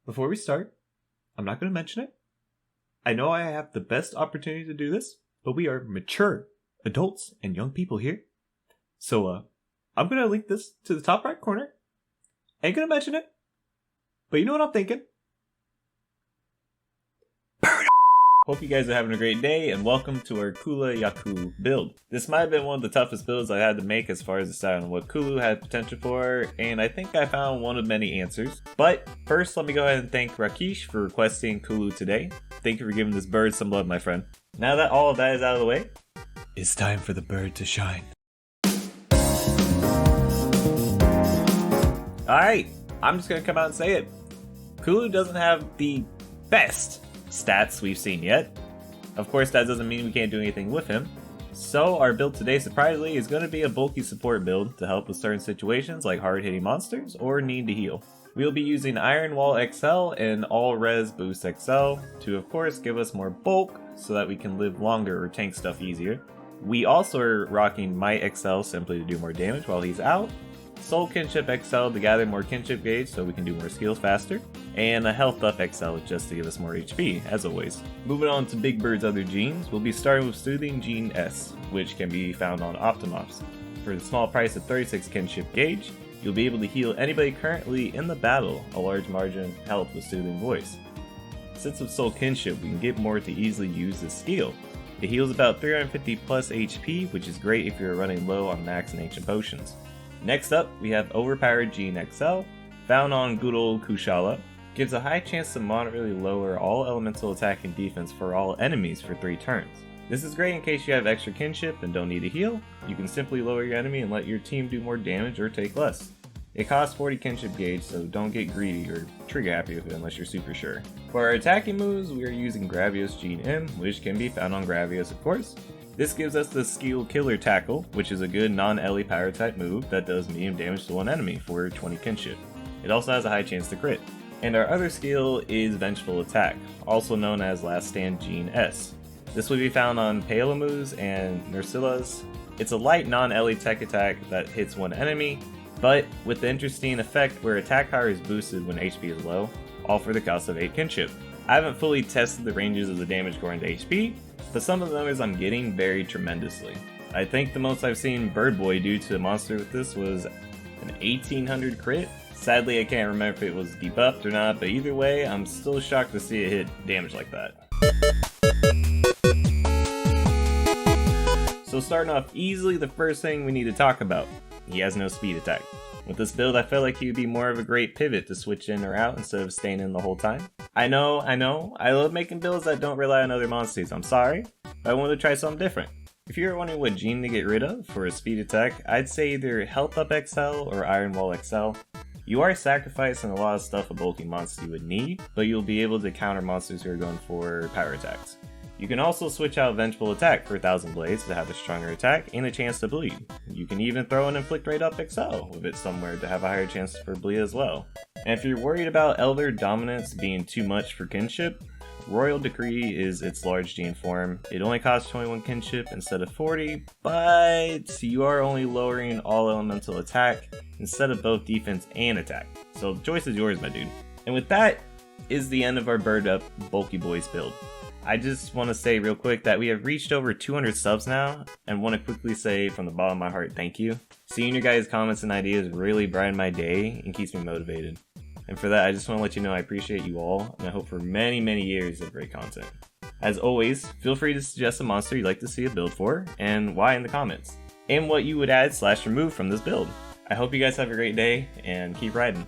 Before we start, I'm not going to mention it. I know I have the best opportunity to do this, but we are mature adults and young people here. So, I'm going to link this to the top right corner. Ain't going to mention it, but you know what I'm thinking. Hope you guys are having a great day, and welcome to our Kulu Ya Ku build. This might have been one of the toughest builds I had to make as far as deciding what Kulu had potential for, and I think I found one of many answers. But first, let me go ahead and thank Rakesh for requesting Kulu today. Thank you for giving this bird some love, my friend. Now that all of that is out of the way, it's time for the bird to shine. Alright, I'm just gonna come out and say it. Kulu doesn't have the best stats we've seen yet. Of course, that doesn't mean we can't do anything with him. So our build today, surprisingly, is going to be a bulky support build to help with certain situations like hard-hitting monsters or need to heal. We'll be using Iron Wall XL and All Res Boost XL to, of course, give us more bulk so that we can live longer or tank stuff easier. We also are rocking Might XL simply to do more damage while he's out, Soul Kinship XL to gather more kinship gauge so we can do more skills faster, and a Health Buff XL just to give us more HP, as always. Moving on to Big Bird's other genes, we'll be starting with Soothing Gene S, which can be found on Optimops. For the small price of 36 kinship gauge, you'll be able to heal anybody currently in the battle a large margin of health with Soothing Voice. Since with Soul Kinship, we can get more to easily use this skill. It heals about 350 plus HP, which is great if you're running low on max and ancient potions. Next up, we have Overpowered Gene XL, found on good old Kushala. Gives a high chance to moderately lower all elemental attack and defense for all enemies for 3 turns. This is great in case you have extra kinship and don't need to heal. You can simply lower your enemy and let your team do more damage or take less. It costs 40 kinship gauge, so don't get greedy or trigger happy with it unless you're super sure. For our attacking moves, we are using Gravios Gene M, which can be found on Gravios of course. This gives us the skill Killer Tackle, which is a good non-Ellie power type move that does medium damage to one enemy for 20 kinship. It also has a high chance to crit. And our other skill is Vengeful Attack, also known as Last Stand Gene S. This will be found on Paolamus and Nersillas. It's a light non-Ellie tech attack that hits one enemy, but with the interesting effect where attack power is boosted when HP is low, all for the cost of 8 kinship. I haven't fully tested the ranges of the damage going to HP, but some of the numbers I'm getting vary tremendously. I think the most I've seen Bird Boy do to a monster with this was an 1800 crit. Sadly, I can't remember if it was debuffed or not, but either way, I'm still shocked to see it hit damage like that. So starting off easily, the first thing we need to talk about, he has no speed attack. With this build, I felt like he would be more of a great pivot to switch in or out instead of staying in the whole time. I know, I love making builds that don't rely on other monsters, I'm sorry, but I wanted to try something different. If you're wondering what gene to get rid of for a speed attack, I'd say either Health Up XL or Iron Wall XL. You are sacrificing a lot of stuff a bulky monster would need, but you'll be able to counter monsters who are going for power attacks. You can also switch out Vengeful Attack for 1000 Blades to have a stronger attack and a chance to bleed. You can even throw an Inflict Rate Up XL with it somewhere to have a higher chance for bleed as well. And if you're worried about Elder Dominance being too much for kinship, Royal Decree is its large gene form. It only costs 21 kinship instead of 40, but you are only lowering all elemental attack instead of both defense and attack. So the choice is yours, my dude. And with that is the end of our Bird Up Bulky Boys build. I just want to say real quick that we have reached over 200 subs now, and want to quickly say from the bottom of my heart, thank you. Seeing your guys' comments and ideas really brighten my day and keeps me motivated. And for that, I just want to let you know I appreciate you all, and I hope for many, many years of great content. As always, feel free to suggest a monster you'd like to see a build for, and why in the comments, and what you would add / remove from this build. I hope you guys have a great day, and keep riding.